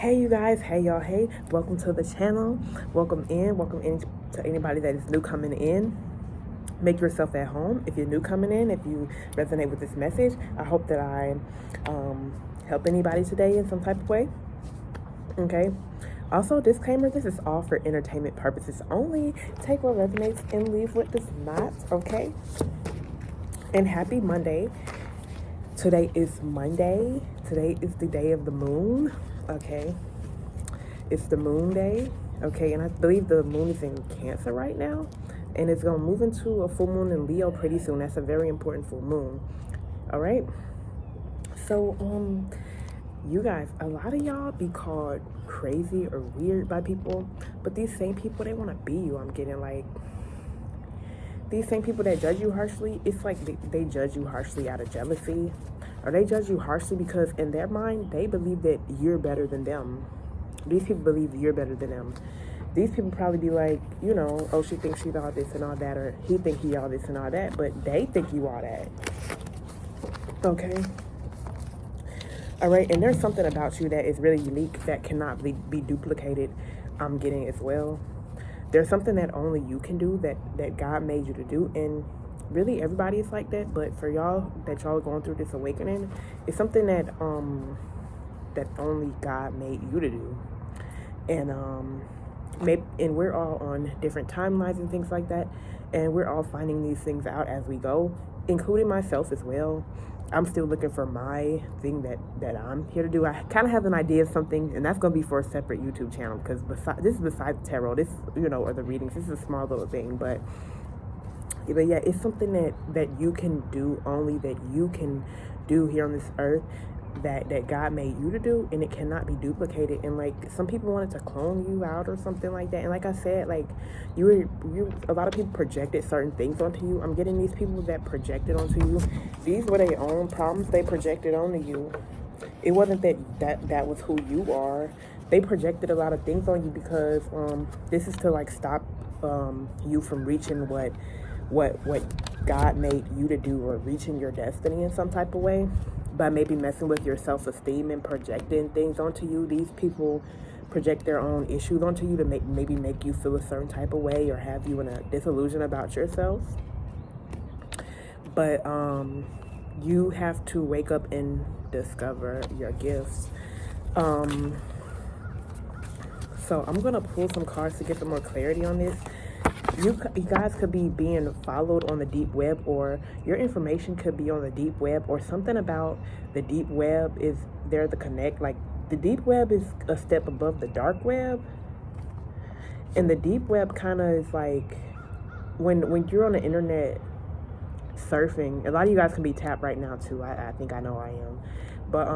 Hey you guys, hey y'all, hey, welcome to the channel. Welcome in to anybody that is new coming in. Make yourself at home. If you're new coming in, if you resonate with this message, I hope that I help anybody today in some type of way. Okay. Also, disclaimer, this is all for entertainment purposes only. Take what resonates and leave what does not, okay? And happy Monday. Today is Monday. Today is the day of the moon, okay? It's the moon day, okay? And I believe the moon is in Cancer right now, and it's gonna move into a full moon in Leo pretty soon. That's a very important full moon, all right? So, you guys, a lot of y'all be called crazy or weird by people, but these same people, they want to be you. I'm getting like, these same people that judge you harshly, it's like they judge you harshly out of jealousy, or they judge you harshly because in their mind, they believe that you're better than them. These people believe you're better than them. These people probably be like, you know, oh, she thinks she's all this and all that, or he think he all this and all that, but they think you all that. Okay? All right, and there's something about you that is really unique that cannot be duplicated, I'm getting as well. There's something that only you can do that God made you to do, and really everybody is like that, but for y'all that y'all are going through this awakening, it's something that that only God made you to do. And and we're all on different timelines and things like that, and we're all finding these things out as we go, including myself as well. I'm still looking for my thing that I'm here to do. I kind of have an idea of something, and that's going to be for a separate YouTube channel, because this is besides tarot, this, you know, or the readings, this is a small little thing, but yeah, it's something that you can do, only that you can do here on this earth, that God made you to do, and it cannot be duplicated. And like, some people wanted to clone you out or something like that, and like I said, like you a lot of people projected certain things onto you. I'm getting these people that projected onto you, these were their own problems they projected onto you. It wasn't that was who you are. They projected a lot of things on you because this is to like stop you from reaching what God made you to do, or reaching your destiny in some type of way, by maybe messing with your self-esteem and projecting things onto you. These people project their own issues onto you to maybe make you feel a certain type of way, or have you in a disillusion about yourself. But you have to wake up and discover your gifts. So I'm gonna pull some cards to get some more clarity on this. You guys could be being followed on the deep web, or your information could be on the deep web, or something about the deep web is there to connect. Like, the deep web is a step above the dark web, and the deep web kind of is like when you're on the internet surfing. A lot of you guys can be tapped right now too. I think I know I am, but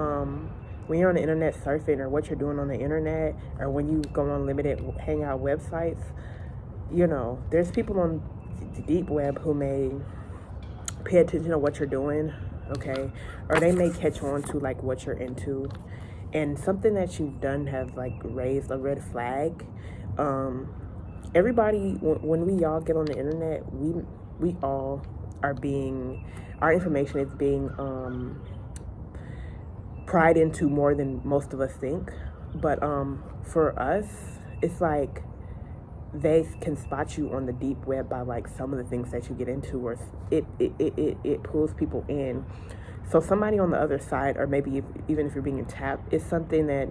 when you're on the internet surfing, or what you're doing on the internet, or when you go on limited hangout websites, you know, there's people on the deep web who may pay attention to what you're doing, okay? Or they may catch on to like what you're into, and something that you've done have like raised a red flag. Everybody, when we all get on the internet, we all are being, our information is being pried into more than most of us think. But for us, it's like they can spot you on the deep web by like some of the things that you get into, or it pulls people in. So somebody on the other side, or maybe even if you're being tapped, it's something that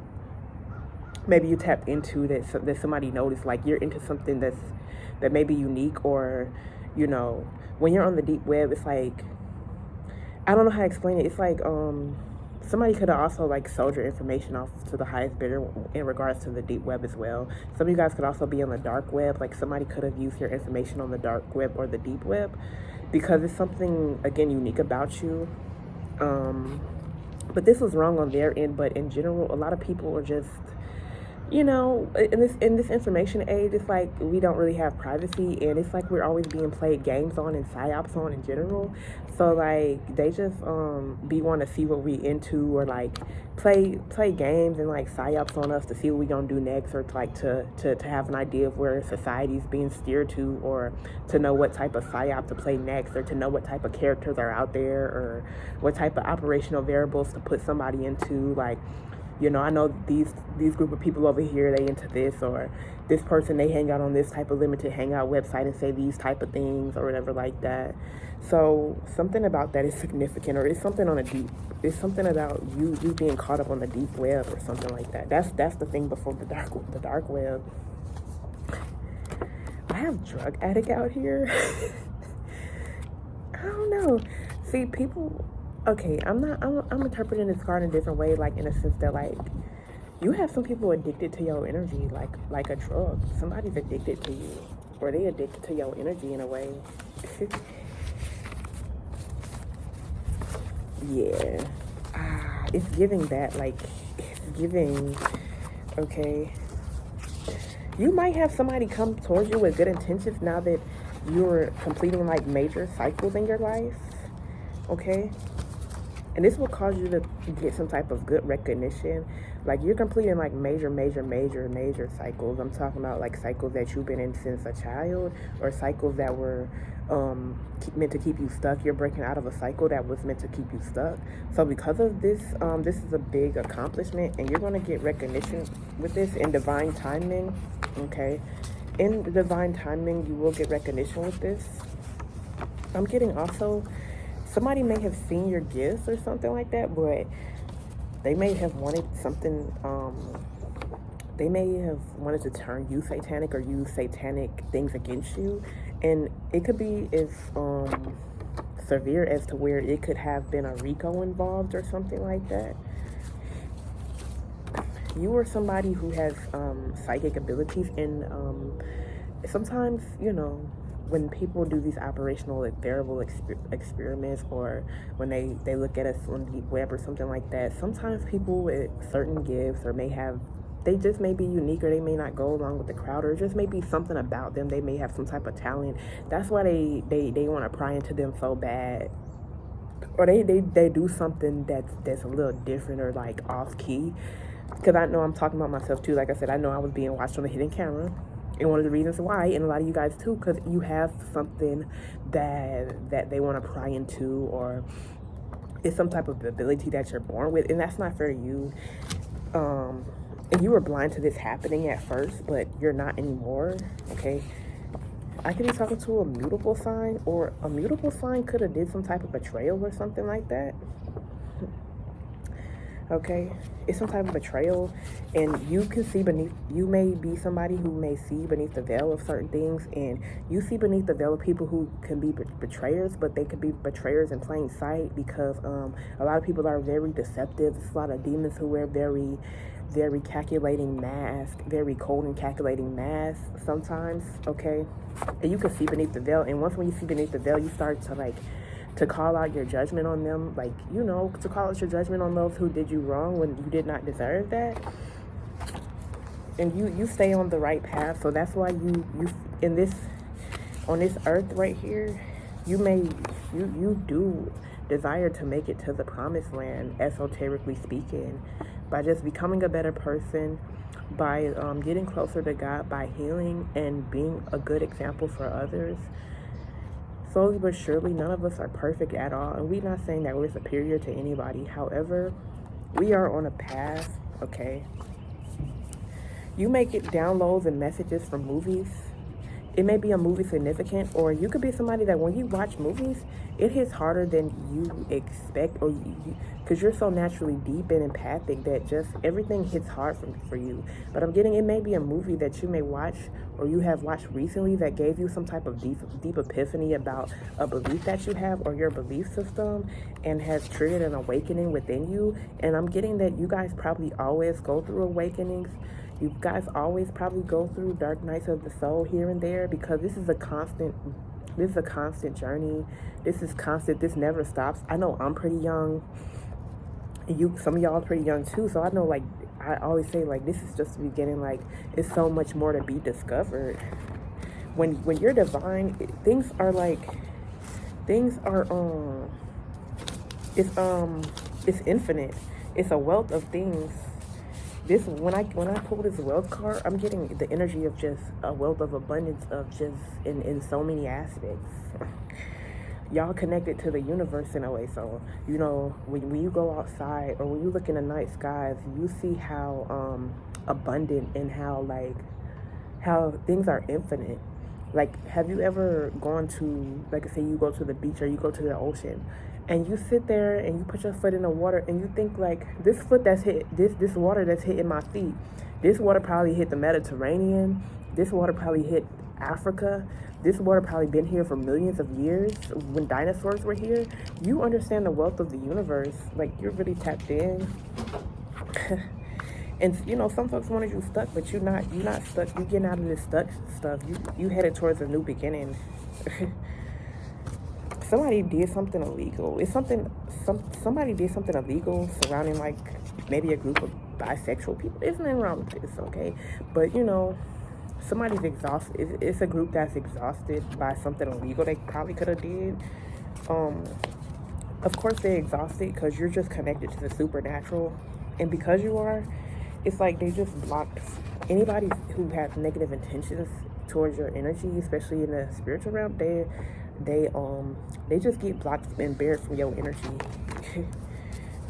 maybe you tapped into, that somebody noticed. Like, you're into something that may be unique, or, you know, when you're on the deep web, it's like, I don't know how to explain it. It's like somebody could have also like sold your information off to the highest bidder in regards to the deep web as well. Some of you guys could also be on the dark web. Like, somebody could have used your information on the dark web or the deep web, because it's something, again, unique about you. But this was wrong on their end. But in general, a lot of people are just, you know, in this information age, it's like we don't really have privacy, and it's like we're always being played games on and psyops on in general. So like, they just be want to see what we into, or like play games and like psyops on us to see what we gonna do next, or to have an idea of where society's being steered to, or to know what type of psyop to play next, or to know what type of characters are out there, or what type of operational variables to put somebody into. Like, You know, I know these group of people over here, they into this, or this person, they hang out on this type of limited hangout website and say these type of things or whatever like that. So something about that is significant, or it's something on a deep, it's something about you being caught up on the deep web or something like that. That's the thing before the dark web. I have drug addict out here. I don't know. See, people, okay, I'm interpreting this card in a different way, like in a sense that, like, you have some people addicted to your energy, like a drug. Somebody's addicted to you, or they addicted to your energy in a way. Yeah. It's giving that, like, it's giving, okay. You might have somebody come towards you with good intentions now that you're completing, like, major cycles in your life, okay? And this will cause you to get some type of good recognition. Like, you're completing, like, major cycles. I'm talking about, like, cycles that you've been in since a child, or cycles that were meant to keep you stuck. You're breaking out of a cycle that was meant to keep you stuck. So because of this, this is a big accomplishment, and you're going to get recognition with this in divine timing, okay? In the divine timing, you will get recognition with this. I'm getting also, somebody may have seen your gifts or something like that, but they may have wanted something, they may have wanted to turn you satanic or use satanic things against you. And it could be as severe as to where it could have been a RICO involved or something like that. You are somebody who has psychic abilities, and sometimes, you know, when people do these operational, like, variable experiments, or when they look at us on the web or something like that, sometimes people with certain gifts, or they just may be unique, or they may not go along with the crowd, or it just may be something about them. They may have some type of talent. That's why they want to pry into them so bad, or they do something that's a little different, or like off key. Because I know I'm talking about myself too. Like I said, I know I was being watched on a hidden camera. And one of the reasons why, and a lot of you guys too, because you have something that they want to pry into, or it's some type of ability that you're born with, and that's not fair to you. And you were blind to this happening at first, but you're not anymore, okay? I could be talking to a mutable sign, or a mutable sign could have did some type of betrayal or something like that. Okay, it's some type of betrayal, and you can see beneath, you may be somebody who may see beneath the veil of certain things, and you see beneath the veil of people who can be betrayers, but they could be betrayers in plain sight, because a lot of people are very deceptive. There's a lot of demons who wear very calculating masks, very cold and calculating masks sometimes, okay? And you can see beneath the veil, and once when you see beneath the veil, you start to call out your judgment on them, like, you know, to call out your judgment on those who did you wrong when you did not deserve that. And you stay on the right path. So that's why you in this, on this earth right here, you do desire to make it to the promised land, esoterically speaking, by just becoming a better person, by getting closer to God, by healing and being a good example for others. Slowly but surely, none of us are perfect at all, and we're not saying that we're superior to anybody. However, we are on a path, okay? You may get downloads and messages from movies. It may be a movie significant, or you could be somebody that when you watch movies, it hits harder than you expect, or because you're so naturally deep and empathic that just everything hits hard for you. But I'm getting, it may be a movie that you may watch, or you have watched recently, that gave you some type of deep epiphany about a belief that you have, or your belief system, and has triggered an awakening within you. And I'm getting that you guys probably always go through awakenings. You guys always probably go through dark nights of the soul here and there, because this is a constant journey. This is constant. This never stops. I know I'm pretty young. Some of y'all are pretty young too. So I know, like, I always say, like, this is just the beginning. Like, it's so much more to be discovered. When you're divine, things are it's infinite. It's a wealth of things. This, when I pull this wealth card, I'm getting the energy of just a wealth of abundance of just in so many aspects. y'all connected to the universe in a way. So, you know, when you go outside or when you look in the night skies, you see how abundant and how things are infinite. Like, have you ever gone to, like, say you go to the beach or you go to the ocean, and you sit there and you put your foot in the water and you think, like, this foot that's hit, this water that's hitting my feet, this water probably hit the Mediterranean, this water probably hit Africa, this water probably been here for millions of years when dinosaurs were here. You understand the wealth of the universe. Like, you're really tapped in. And you know, some folks wanted you stuck, but you're not stuck. You're getting out of this stuck stuff. You headed towards a new beginning. Somebody did something illegal. Somebody did something illegal surrounding, like, maybe a group of bisexual people. There's nothing wrong with this, okay? But you know, somebody's exhausted. It's a group that's exhausted by something illegal they probably could have did. Of course they're exhausted because you're just connected to the supernatural, and because you are, it's like they just blocked anybody who has negative intentions towards your energy, especially in the spiritual realm. They just get blocked and barred from your energy.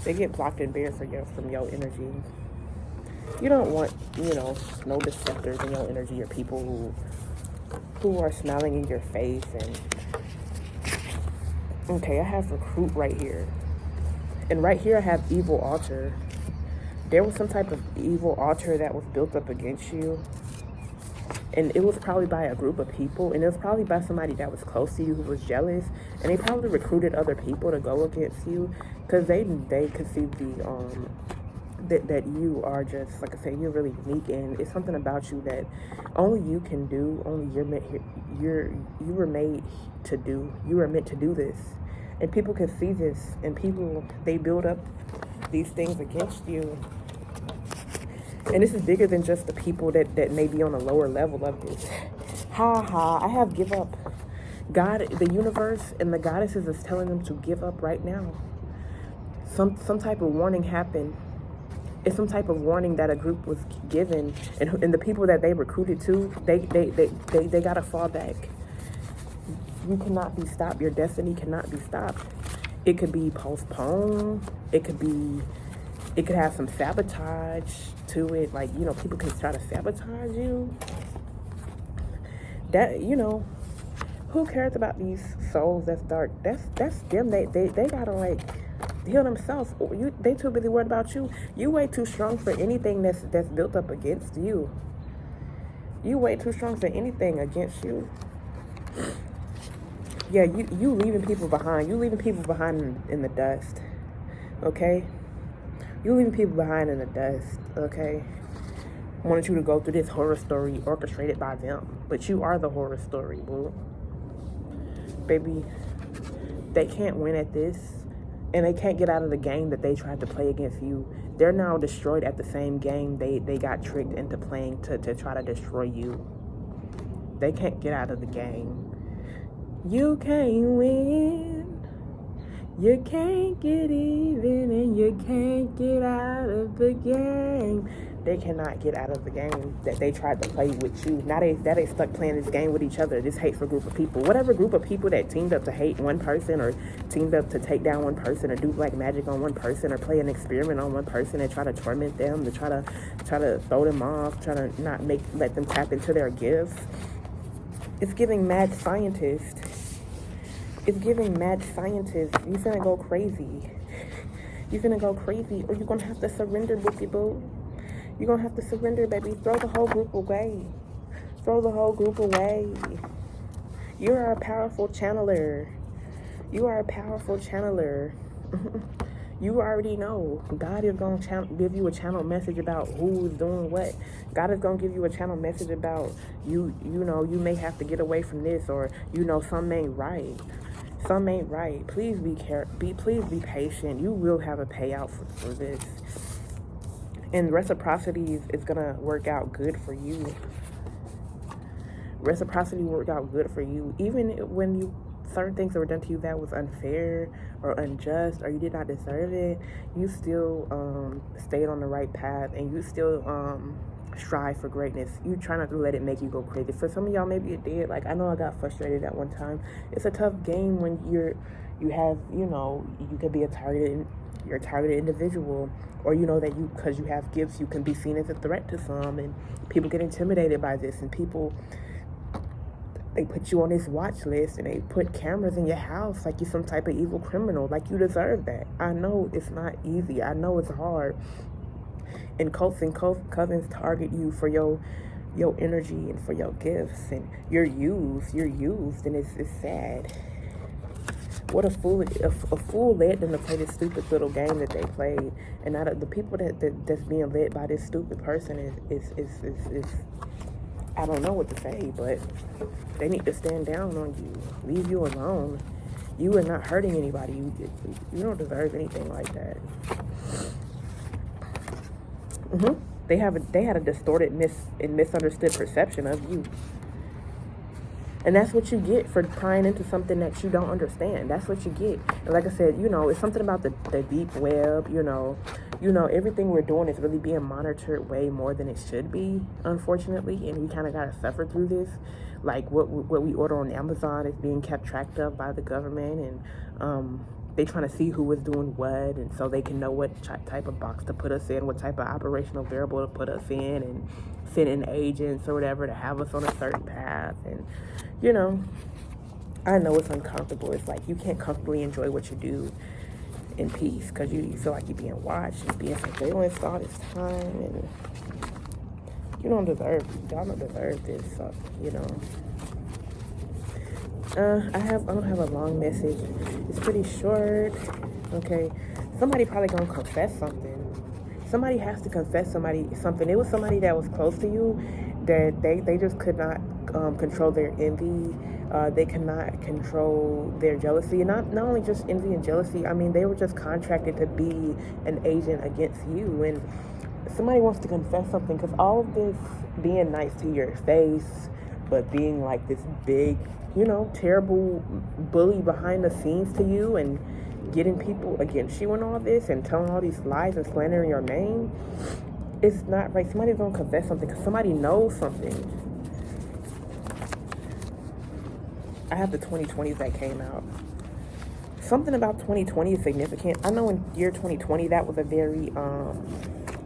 They get blocked and barred from your energy. You don't want, you know, no deceptors in your energy or people who are smiling in your face. And okay, I have recruit right here, and right here I have evil altar. There was some type of evil altar that was built up against you, and it was probably by a group of people, and it was probably by somebody that was close to you who was jealous, and they probably recruited other people to go against you because they could see that you are just, like I say, you're really unique, and it's something about you that only you can do. Only you were made to do. You were meant to do this, and people can see this, and people, they build up these things against you. And this is bigger than just the people that may be on a lower level of this. I have give up. God, the universe and the goddesses is telling them to give up right now. Some type of warning happened. It's some type of warning that a group was given, and the people that they recruited to, they gotta fall back. You cannot be stopped. Your destiny cannot be stopped. It could be postponed. It could have some sabotage to it. Like, you know, people can try to sabotage you. That, you know, who cares about these souls that's dark? That's them. They gotta, like, heal themselves. They too busy worried about you. You way too strong for anything that's built up against you. You way too strong for anything against you. Yeah, you leaving people behind. You leaving people behind in the dust. Okay? You leaving people behind in the dust. Okay? I wanted you to go through this horror story orchestrated by them. But you are the horror story, boo. Baby, they can't win at this. And they can't get out of the game that they tried to play against you. They're now destroyed at the same game they got tricked into playing to try to destroy you. They can't get out of the game. You can't win. You can't get even, and you can't get out of the game. They cannot get out of the game that they tried to play with you. Now they stuck playing this game with each other, this hateful group of people. Whatever group of people that teamed up to hate one person, or teamed up to take down one person, or do black magic on one person, or play an experiment on one person and try to torment them, to try to throw them off, try to not let them tap into their gifts. It's giving mad scientist. It's giving mad scientist. You finna go crazy. You finna go crazy, or you're gonna have to surrender, bookie boo. You're gonna have to surrender, baby. Throw the whole group away. Throw the whole group away. You are a powerful channeler. You are a powerful channeler. You already know. God is going to give you a channel message about who's doing what. God is going to give you a channel message about you know, you may have to get away from this, or, you know, some ain't right. Some ain't right. Please please be patient. You will have a payout for this. And reciprocity is going to work out good for you. Reciprocity worked out good for you. Even when certain things that were done to you that was unfair or unjust, or you did not deserve it, you still stayed on the right path, and you still strive for greatness. You try not to let it make you go crazy. For some of y'all, maybe it did. Like, I know I got frustrated at one time. It's a tough game when you have, you could be you're a targeted individual, or that because you have gifts, you can be seen as a threat to some, and people get intimidated by this, and they put you on this watch list, and they put cameras in your house like you're some type of evil criminal, like you deserve that. I know it's not easy. I know it's hard. And cults and covens target you for your energy and for your gifts, and you're used, and it's sad. What a fool led them to play this stupid little game that they played, and now the people that's being led by this stupid person is I don't know what to say, but they need to stand down on you, leave you alone. You are not hurting anybody. You don't deserve anything like that. They had a distorted and misunderstood perception of you. And that's what you get for prying into something that you don't understand. That's what you get. And like I said, it's something about the deep web, everything we're doing is really being monitored way more than it should be, unfortunately. And we kind of got to suffer through this. Like what we order on Amazon is being kept track of by the government, and they trying to see who is doing what, and so they can know what type of box to put us in, what type of operational variable to put us in, and send in agents or whatever to have us on a certain path. And I know it's uncomfortable. It's like you can't comfortably enjoy what you do in peace because you feel like you're being watched and being surveillance all this time, and y'all don't deserve this. So, I don't have a long message. It's pretty short. Okay, somebody probably gonna confess something. Somebody has to confess something. It was somebody that was close to you that they just could not control their envy. They cannot control their jealousy, and not only just envy and jealousy. I mean, they were just contracted to be an agent against you, and somebody wants to confess something, because all of this being nice to your face, but being like this big, terrible bully behind the scenes to you, and getting people against you and all this, and telling all these lies and slandering your name, it's not right. Somebody's gonna confess something because somebody knows something. I have the 2020s that came out. Something about 2020 is significant. I know in year 2020 that was a very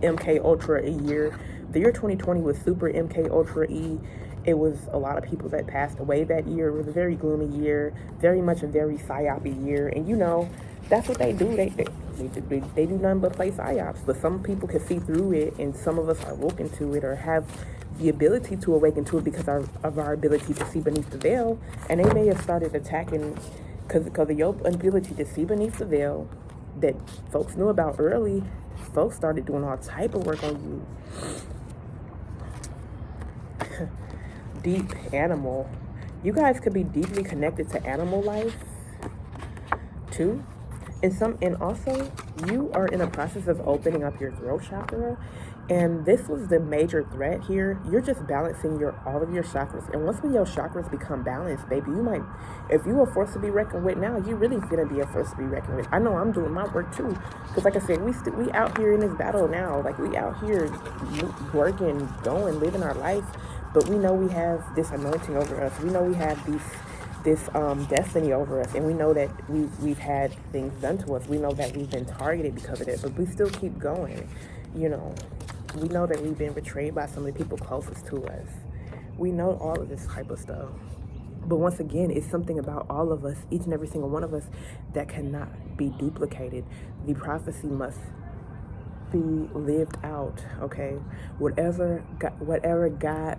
MK Ultra a year. The year 2020 was super MK Ultra E. It was a lot of people that passed away that year. It was a very gloomy year, very much a very psyop year. And that's what they do. They do nothing but play psyops. But some people can see through it, and some of us are woken to it or have the ability to awaken to it because of our ability to see beneath the veil. And they may have started attacking because of your ability to see beneath the veil that folks knew about early. Folks started doing all type of work on you. Deep animal. You guys could be deeply connected to animal life too. And also you are in a process of opening up your throat chakra, and this was the major threat here. You're just balancing all of your chakras, and once your chakras become balanced, baby, you might, if you are a force to be reckoned with now, you really gonna be a force to be reckoned with. I know I'm doing my work too, because like I said, we out here in this battle now. Like, we out here working, going, living our life, but we know we have this anointing over us. We know we have this destiny over us, and we know that we've had things done to us. We know that we've been targeted because of it, but we still keep going. We know that we've been betrayed by some of the people closest to us. We know all of this type of stuff. But once again, it's something about all of us, each and every single one of us, that cannot be duplicated. The prophecy must be lived out, okay? Whatever God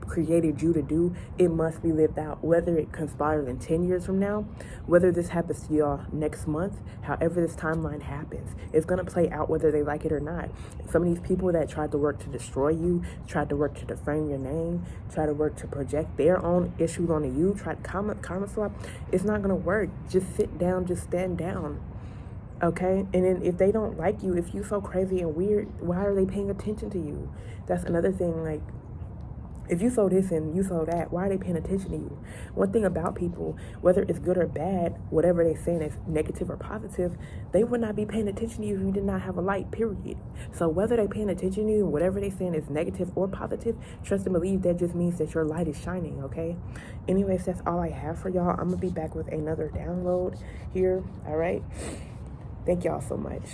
created you to do, it must be lived out, whether it conspires in 10 years from now, whether this happens to y'all next month, however this timeline happens, it's going to play out whether they like it or not. Some of these people that tried to work to destroy you, tried to work to defame your name, tried to work to project their own issues onto you, tried to karma swap, it's not going to work. Just sit down, just stand down, okay? And then if they don't like you, if you so crazy and weird, why are they paying attention to you? That's another thing. Like, If you sow this and you sow that, why are they paying attention to you? One thing about people, whether it's good or bad, whatever they're saying is negative or positive, they would not be paying attention to you if you did not have a light, period. So whether they're paying attention to you, whatever they're saying is negative or positive, trust and believe that just means that your light is shining, okay? Anyways, that's all I have for y'all. I'm going to be back with another download here, all right? Thank y'all so much.